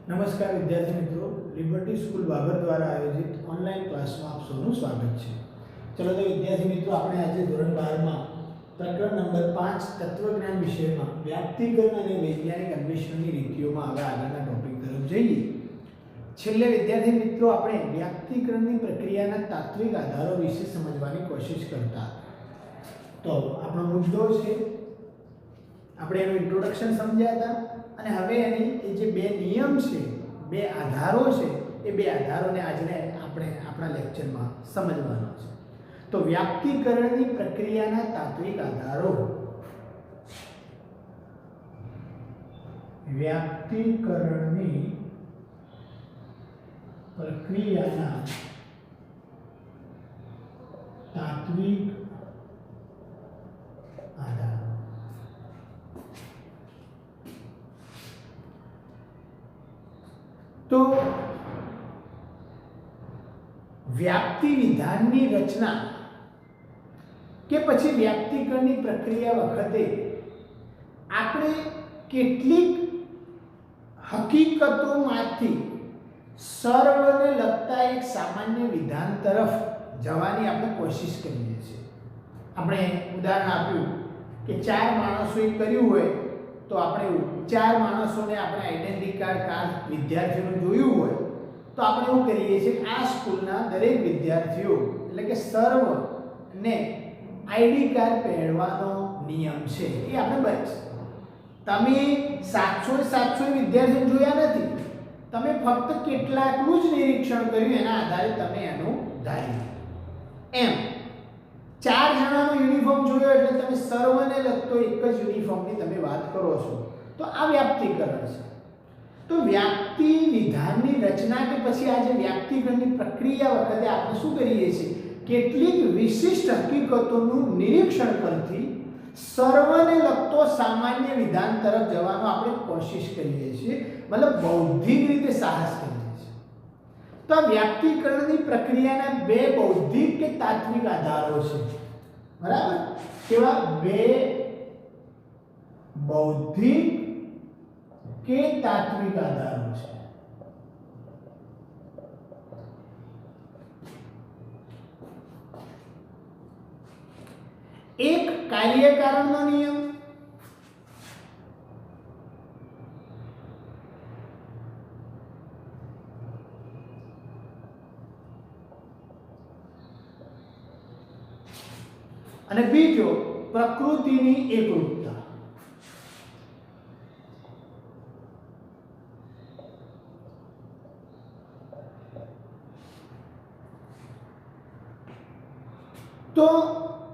નમસ્કાર વિદ્યાર્થી મિત્રો, લિબર્ટી સ્કૂલ બાબર દ્વારા આયોજિત ઓનલાઈન ક્લાસમાં આપ સૌનું સ્વાગત છે. ચલો તો વિદ્યાર્થી મિત્રો, આપણે આજે ધોરણ 12 માં પ્રકરણ નંબર 5 તત્વજ્ઞાન વિષયમાં વ્યાપ્તિકરણ અને વૈજ્ઞાનિક અન્વેષણની રીતિઓમાં હવે આગળના ટોપિક તરફ જઈએ. છેલ્લે વિદ્યાર્થી મિત્રો આપણે વ્યાપ્તિકરણની પ્રક્રિયાના તાત્વિક આધારો વિશે સમજવાની કોશિશ કરતા. તો આપણો મુદ્દો છે, આપણે એનું ઇન્ટ્રોડક્શન સમજ્યા હતા અને હવે એની જે બે નિયમ છે, બે આધારો છે, એ બે આધારોને આજને આપણે આપણા લેક્ચરમાં સમજવાનો છે. તો વ્યાપ્તિકરણની પ્રક્રિયાના તાત્વિક આધારો. વ્યાપ્તિકરણની પ્રક્રિયાના તાત્વિક આધારો. તો વ્યાપ્તિ વિધાનની રચના કે પછી વ્યાપ્તિકરણની પ્રક્રિયા વખતે આપણે કેટલીક હકીકતોમાંથી સર્વને લગતા એક સામાન્ય વિધાન તરફ જવાની આપણે કોશિશ કરીએ છીએ. આપણે ઉદાહરણ આપ્યું કે 4 માણસોએ કર્યું હોય તો આપણે 4 માણસોને આપણે આઈડેન્ટિટી કાર્ડ વિદ્યાર્થીઓનું જોયું હોય તો આપણે એવું કરીએ છીએ, આ સ્કૂલના દરેક વિદ્યાર્થીઓ એટલે કે સર્વને આઈડી કાર્ડ પહેરવાનો નિયમ છે, એ આપણે બસ. તમે 700 વિદ્યાર્થીઓ જોયા નથી, તમે ફક્ત કેટલાકનું જ નિરીક્ષણ કર્યું, એના આધારે તમે એનું ધાર્યું. એમ 4 જણાનો યુનિફોર્મ જોયો એટલે તમે સર્વને લગતો એક જ યુનિફોર્મની તમે વાત કરો છો. તો આ વ્યાપ્તિકરણ છે. તો વ્યાપ્તિ વિધાનની રચના કે પછી આ જે વ્યાપ્તિકરણની પ્રક્રિયા વખતે આપણે શું કરીએ છીએ, કેટલીક વિશિષ્ટ હકીકતોનું નિરીક્ષણ કરતી સર્વને લગતો સામાન્ય વિધાન તરફ જવાનો આપણે કોશિશ કરીએ છીએ, મતલબ બૌદ્ધિક રીતે સાહસ કરીએ છીએ. તો આ વ્યાપ્તિકરણની પ્રક્રિયાના બે બૌદ્ધિક કે તાત્વિક આધારો છે. બરાબર? કેવા? બે બૌદ્ધિક કે તાત્વિક આધારો છે. એક કાર્યકારણનો નિયમ અને બીજો પ્રકૃતિની એકરૂપતા. તો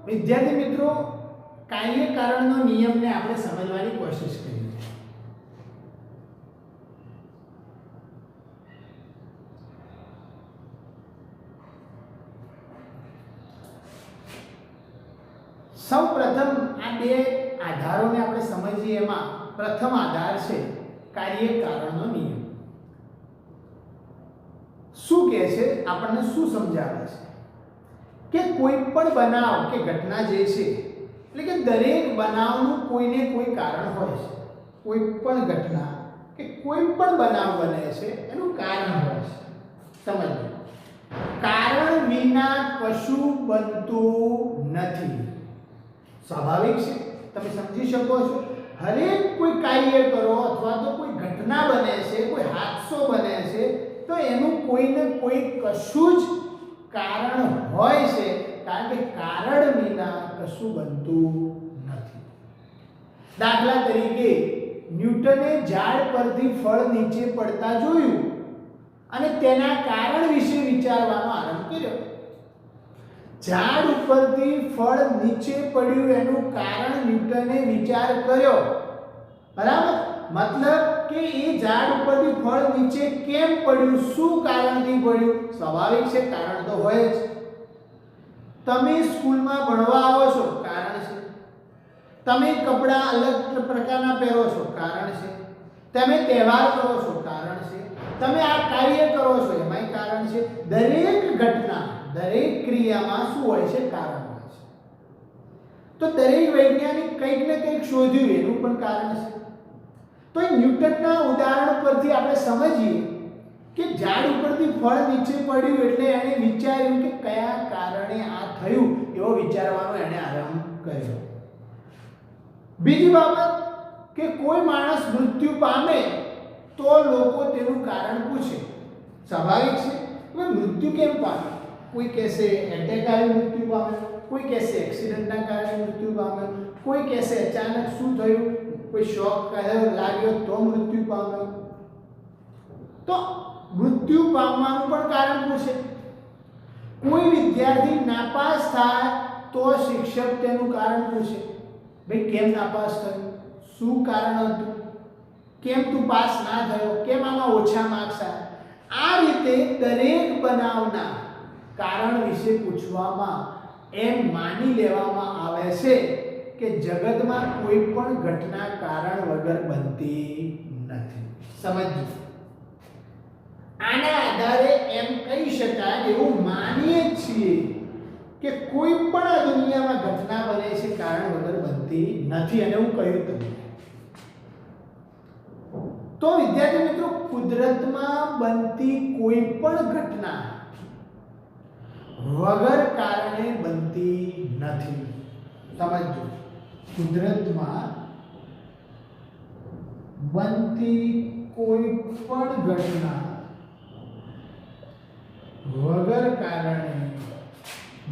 વિદ્યાર્થી મિત્રો, કાર્યકારણનો નિયમને આપણે સમજવાની કોશિશ કરીએ. સૌપ્રથમ આ બે આધારોને આપણે સમજીએ. એમાં પ્રથમ આધાર છે કાર્યકારણનો નિયમ. શું કહે છે, આપણને શું સમજાવે છે કે કોઈ પણ બનાવ કે ઘટના જે છે, એટલે કે દરેક બનાવનું કોઈને કોઈ કારણ હોય છે. કોઈ પણ ઘટના કે કોઈ પણ બનાવ બને છે એનું કારણ હોય છે. સમજો, કારણ વિના કશું બનતું નથી. સ્વાભાવિક છે, તમે સમજી શકો છો. હરેક કોઈ કાર્ય કરો અથવા તો કોઈ ઘટના બને છે, કોઈ હાદસો બને છે, તો એનું કોઈને કોઈ કશું જ કારણ હોય છે, કારણ કે કારણ વિના કશું બનતું નથી. દાખલા તરીકે ન્યૂટને ઝાડ પરથી ફળ નીચે પડતા જોયું અને તેના કારણ વિશે વિચારવાનો આરંભ કર્યો. ઝાડ ઉપરથી ફળ નીચે પડ્યું એનું કારણ ન્યૂટને વિચાર કર્યો. બરાબર? મતલબ કે એ ઝાડ ઉપરથી ફળ નીચે કેમ પડ્યું, શું કારણથી પડ્યું? સ્વાભાવિક છે, કારણ તો હોય જ. તમે સ્કૂલમાં ભણવા આવો છો, કારણ છે. તમે કપડાં અલગ પ્રકારના પહેરો છો, કારણ છે. તમે તહેવાર કરો છો, કારણ છે. તમે આ કાર્ય કરો છો, એમાંય કારણ છે. દરેક ઘટના, દરેક ક્રિયામાં શું હોય છે? કારણ હોય છે. તો દરેક વૈજ્ઞાનિક કંઈક ને કંઈક શોધ્યું, એનું પણ કારણ છે. તો ન્યૂટનના ઉદાહરણ પરથી આપણે સમજીએ કે ઝાડ ઉપરથી ફળ નીચે પડ્યું એટલે એણે વિચાર્યું કે કયા કારણે આ થયું એવો વિચારવાનો એણે આરંભ કર્યો. બીજી બાબત કે કોઈ માણસ મૃત્યુ પામે તો લોકો તેનું કારણ પૂછે. સ્વાભાવિક છે. હવે મૃત્યુ કેમ પામે? કોઈ કહેશે એટેક આવી મૃત્યુ પામે, કોઈ કહેશે એક્સિડન્ટના કારણે મૃત્યુ પામે, કોઈ કહેશે અચાનક શું થયું, કોઈ શોક લાગ્યો તો મૃત્યુ પામ્યો. તો મૃત્યુ પામવાનું પણ કારણ પૂછે. કોઈ વિદ્યાર્થી નાપાસ થાય તો શિક્ષક તેનું કારણ પૂછે. ભાઈ કેમ નાપાસ થયો, શું કારણ હતું, કેમ તું પાસ ના થયો, કેમ આમાં ઓછા માર્ક્સ આવ્યા. આ રીતે દરેક બનાવના કારણ વિશે પૂછવામાં એમ માની લેવામાં આવે છે કે જગતમાં કોઈ પણ ઘટના કારણ વગર બનતી નથી. સમજજો. આના આધારે એમ કહી શકાય, એવું માનીએ છીએ કે કોઈ પણ આ દુનિયામાં ઘટના બને છે કારણ વગર બનતી નથી. અને હું કહ્યું તમને. તો વિદ્યાર્થી મિત્રો, કુદરતમાં બનતી કોઈ પણ ઘટના વગર કારણે બનતી નથી. સમજો. કુદરતમાં બનતી કોઈ પણ ઘટના વગર કારણે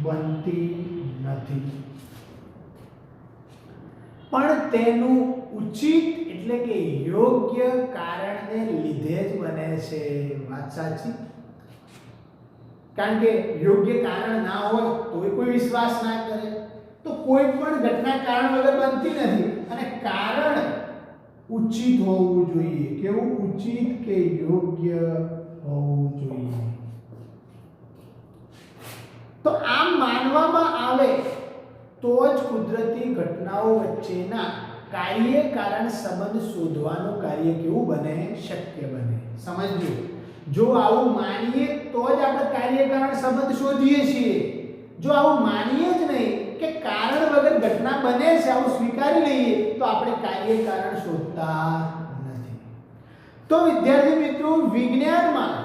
બનતી નથી, પણ તેનું ઉચિત એટલે કે યોગ્ય કારણને લીધે જ બને છે. વાત સાચી? કારણ કે યોગ્ય કારણ ના હોય તો કોઈ વિશ્વાસ ના કરે. તો કોઈ પણ ઘટના કારણ વગર બનતી નથી અને કારણ ઉચિત હોવું જોઈએ. કેવું? ઉચિત કે યોગ્ય હોવું જોઈએ. તો આમ માનવામાં આવે તો જ કુદરતી ઘટનાઓ વચ્ચેના કાર્ય કારણ સંબંધ શોધવાનું કાર્ય કેવું બને? શક્ય બને. સમજજો. જો આવું માનીએ તો જ આપણે કાર્ય કારણ સંબંધ શોધીએ છીએ. જો આવું માનીએ જ નહીં કે કારણ વગર ઘટના બને છે, આવું સ્વીકારી લઈએ તો આપણે કાર્ય કારણ શોધતા નથી. તો વિદ્યાર્થી મિત્રો, વિજ્ઞાનમાં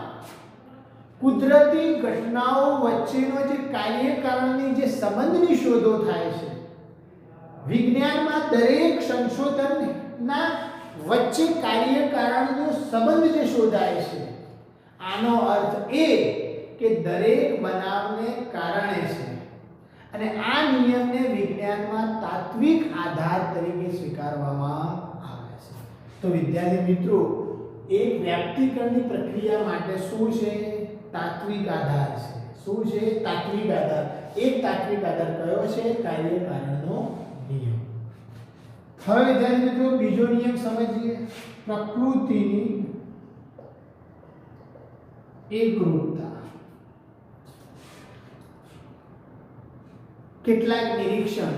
કુદરતી ઘટનાઓ વચ્ચેનો જે કાર્ય કારણની જે સંબંધની શોધો થાય છે, વિજ્ઞાનમાં દરેક સંશોધનના વચ્ચે કાર્ય કારણનો સંબંધ જે શોધાય છે, આનો અર્થ એ કે દરેક બનાવને કારણે છે. અને આ નિયમને વિજ્ઞાનમાં તાત્વિક આધાર તરીકે સ્વીકારવામાં આવે છે. તો વિદ્યાર્થી મિત્રો, એક વ્યાપ્તિકરણની પ્રક્રિયા માટે શું છે? તાત્વિક આધાર છે. શું છે? તાત્વિક આધાર. એક તાત્વિક આધાર કયો છે? કાર્ય કારણનો નિયમ. હવે વિદ્યાર્થી મિત્રો, બીજો નિયમ સમજીએ. પ્રકૃતિની એકરૂપતા. કેટલાક નિરીક્ષણ,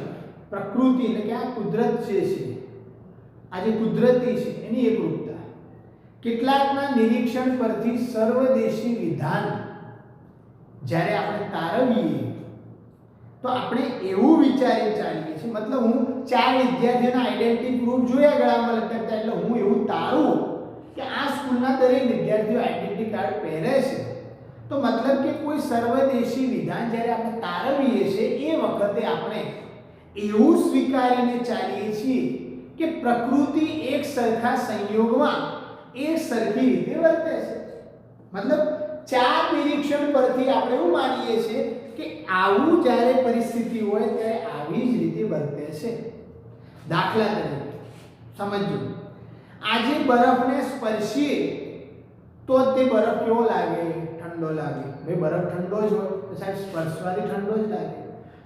પ્રકૃતિ એટલે કે આ કુદરત જે છે, આ જે કુદરતી છે એની એકરૂપતા, કેટલાકના નિરીક્ષણ પરથી સર્વદેશી વિધાન જ્યારે આપણે તારવીએ તો આપણે એવું વિચારી ચાલીએ છીએ, મતલબ હું 4 વિદ્યાર્થીઓના આઈડેન્ટિટી પ્રૂફ જોયા ગળામાં લટકતા, એટલે હું એવું તારું કે આ સ્કૂલના દરેક વિદ્યાર્થીઓ આઈડેન્ટિટી કાર્ડ પહેરે છે. તો મતલબ કે કોઈ સર્વદેશી વિધાન જ્યારે આપણે તારવીએ છીએ એ વખતે આપણે એવું સ્વીકારીને ચાલીએ છીએ કે પ્રકૃતિ એક સરખા સંયોગમાં એક સરખી રીતે વર્તે છે. મતલબ 4 નિરીક્ષણ પરથી આપણે એવું માનીએ છીએ કે આવું જ્યારે પરિસ્થિતિ હોય ત્યારે આવી જ રીતે વર્તે છે. દાખલા તરીકે સમજો, આજે બરફને સ્પર્શીએ તો તે બરફ કેવો લાગે? ઠંડો લાગે. ભાઈ બરફ ઠંડો જ હોય તો સાહેબ સ્પર્શવાથી ઠંડો જ લાગે.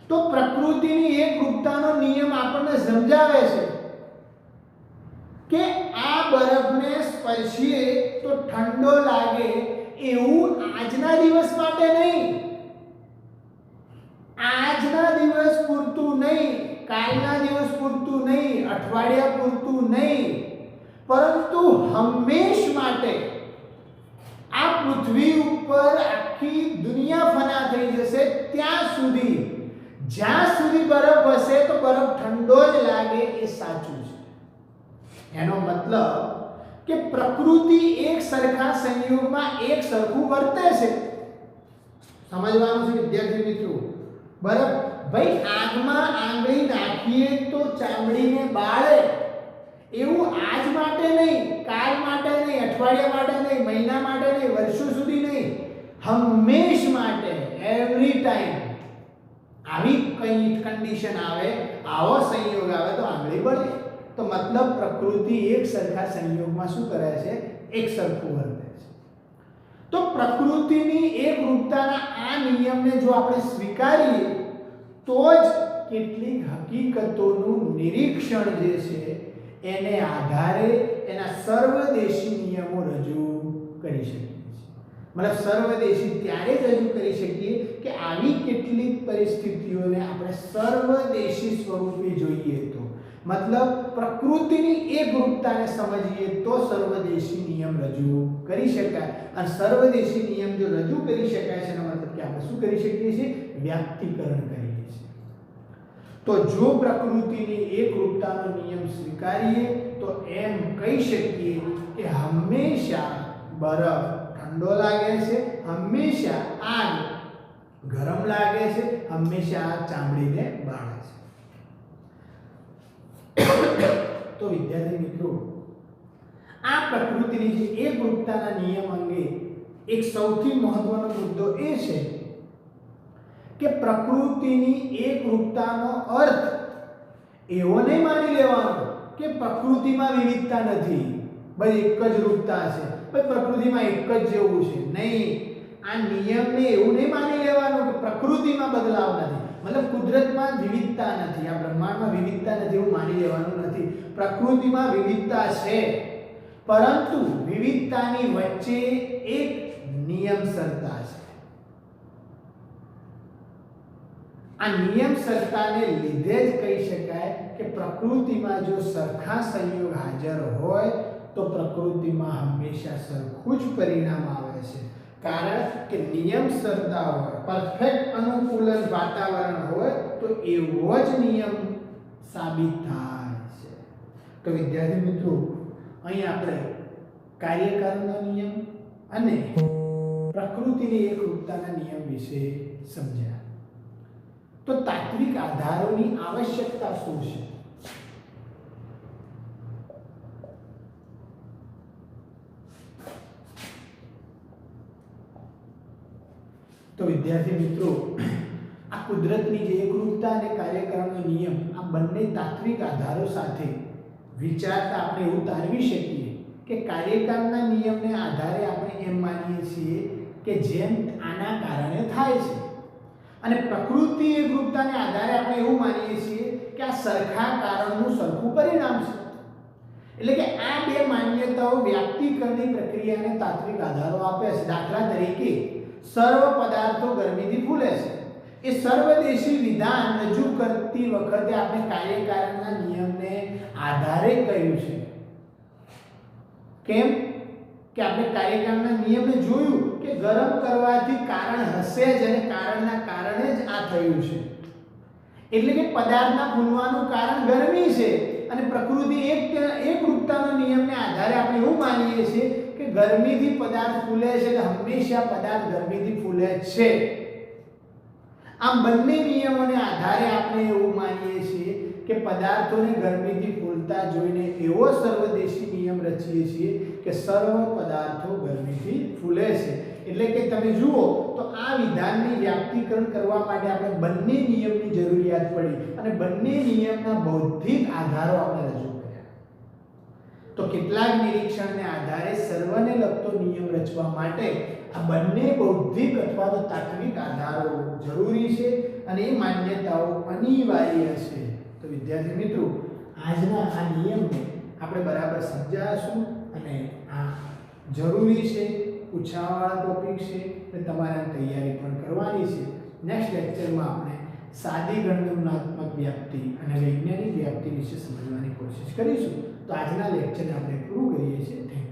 તો પ્રકૃતિની એકરૂપતાનો નિયમ આપણને સમજાવે છે કે આ બરફને સ્પર્શીએ તો ઠંડો લાગે એવું આજના દિવસ માટે નહીં, આજના દિવસ પૂરતું નહીં, કાલના દિવસ પૂરતું નહીં, અઠવાડિયા પૂરતું નહીં, પરંતુ હંમેશ માટે આ પૃથ્વી ઉપર આખી દુનિયા ફના થઈ જશે ત્યાં સુધી, જ્યાં સુધી બરફ હશે તો બરફ ઠંડો જ લાગે એ સાચું છે. એનો મતલબ કે પ્રકૃતિ એક સરખા સંયોગમાં એક સરખું વર્તે છે. સમજવાનું છે વિદ્યાર્થી મિત્રો. બરાબર? ભાઈ આગમાં આંગળી નાખીએ તો ચામડીને બાળે, એવું આજ માટે નહીં, કાલ માટે નહીં, અઠવાડિયા માટે નહીં, મહિના માટે નહીં, વર્ષો સુધી નહીં, હંમેશ માટે, એવરી ટાઈમ આવી કઈ કન્ડિશન આવે, આવો સંયોગ આવે તો આંગળી બળે. તો મતલબ પ્રકૃતિ એક સરખા સંયોગમાં શું કરે છે? એક સરખું વર્તે છે. તો પ્રકૃતિની એકરૂપતાના આ નિયમને જો આપણે સ્વીકારીએ તો જ કેટલીક હકીકતોનું નિરીક્ષણ જે છે એને આધારે એના સર્વદેશી નિયમો રજૂ કરી શકીએ છીએ. મતલબ સર્વદેશી ત્યારે જ રજૂ કરી શકીએ કે આવી કેટલીક પરિસ્થિતિઓને આપણે સર્વદેશી સ્વરૂપે જોઈએ તો, મતલબ પ્રકૃતિની એકરૂપતાને સમજીએ તો સર્વદેશી નિયમ રજૂ કરી શકાય. અને સર્વદેશી નિયમ જો રજૂ કરી શકાય છે એનો મતલબ કે આપણે શું કરી શકીએ છીએ? વ્યાપ્તિકરણ કરીએ છીએ. તો જો પ્રકૃતિની એકરૂપતાનો નિયમ સ્વીકારીએ તો એમ કહી શકીએ કે હંમેશા બરફ ઠંડો લાગે છે, હંમેશા આગ ગરમ લાગે છે, હંમેશા આગ ચામડીને બાળે છે. તો વિદ્યાર્થી મિત્રો, આ પ્રકૃતિની જે એકરૂપતાના નિયમ અંગે એક સૌથી મહત્વનો મુદ્દો એ છે કે પ્રકૃતિની એકરૂપતાનો અર્થ એવો નહીં માની લેવાનો કે પ્રકૃતિમાં વિવિધતા નથી, ભાઈ એક જ રૂપતા છે, ભાઈ પ્રકૃતિમાં એક જ જેવું છે. નહીં, આ નિયમને એવું નહીં માની લેવાનું કે પ્રકૃતિમાં બદલાવ નથી, મતલબ કુદરતમાં વિવિધતા નથી, આ બ્રહ્માંડમાં વિવિધતા નથી એવું માની લેવાનું નથી. પ્રકૃતિમાં વિવિધતા છે, પરંતુ વિવિધતાની વચ્ચે એક નિયમસરતા છે. આ નિયમસરતાને લીધે જ કહી શકાય કે પ્રકૃતિમાં જો સરખા સંયોગ હાજર હોય તો પ્રકૃતિમાં હંમેશા સરખું જ પરિણામ આવે છે. કારણ કે નિયમસરતા હોય, પરફેક્ટ અનુકૂલન વાતાવરણ હોય તો એવો જ નિયમ સાબિત થાય છે. તો વિદ્યાર્થી મિત્રો, અહીં આપણે કાર્યકારણનો નિયમ અને પ્રકૃતિની એકરૂપતાના નિયમ વિશે સમજ્યા. તો તાત્વિક આધારોની આવશ્યકતા શું છે? તો વિદ્યાર્થી મિત્રો, આ કુદરતની જે એકરૂપતા અને કાર્યકારણનો નિયમ, આ બંને તાત્વિક આધારો સાથે વિચારતા આપણે એવું તારવી શકીએ કે કાર્યકારણના નિયમને આધારે આપણે એમ માનીએ છીએ કે જેમ આના કારણે થાય છે, અને પ્રકૃતિ એકરૂપતાને આધારે આપણે એવું માનીએ છીએ કે આ સરખા કારણનું સરખું પરિણામ છે. એટલે કે આ બે માન્યતાઓ વ્યાપ્તિકરણની પ્રક્રિયાને તાત્વિક આધારો આપે છે. દાખલા તરીકે સર્વ પદાર્થો ગરમીથી ફૂલે છે, એ સર્વદેશી વિધાન રજૂ કરતી વખતે આપણે કાર્યકારણના નિયમને આધારે કહ્યું છે. કેમ કે આપણે કાર્યકારણના નિયમને જોયું કે ગરમ કરવાથી કારણ હશે જ અને કારણના કારણે જ આ થયું છે. એટલે કે પદાર્થના ફૂલવાનું કારણ ગરમી છે અને પ્રકૃતિ એકરૂપતાના નિયમને આધારે આપણે એવું માનીએ છીએ કે ગરમીથી પદાર્થ ફૂલે છે એટલે હંમેશા પદાર્થ ગરમીથી ફૂલે છે. આમ બંને નિયમોને આધારે આપણે એવું માનીએ છીએ કે પદાર્થોને ગરમીથી ફૂલતા જોઈને એવો સર્વદેશી નિયમ રચીએ છીએ કે સર્વ પદાર્થો ગરમીથી ફૂલે છે. એટલે કે તમે જુઓ તો આ વિધાનની વ્યાપ્તિકરણ કરવા માટે આપણે બંને નિયમની જરૂરિયાત પડી અને બંને નિયમના બૌદ્ધિક આધારો આપણે રજૂ કર્યા. તો કેટલાક નિરીક્ષણને આધારે સર્વને લગતો નિયમ રચવા માટે આ બંને બૌદ્ધિક અથવા તો તાત્વિક આધારો જરૂરી છે અને એ માન્યતાઓ અનિવાર્ય છે. તો વિદ્યાર્થી મિત્રો, આજના આ નિયમને આપણે બરાબર સમજાશું અને આ જરૂરી છે, પૂછાવાળા ટોપિક છે અને તમારે તૈયારી પણ કરવાની છે. નેક્સ્ટ લેક્ચરમાં આપણે સાદી ગણનાત્મક વ્યાપ્તિ અને વૈજ્ઞાનિક વ્યાપ્તિ વિશે સમજવાની કોશિશ કરીશું. તો આજના લેક્ચરને આપણે પૂરું કરીએ છીએ. Thank you.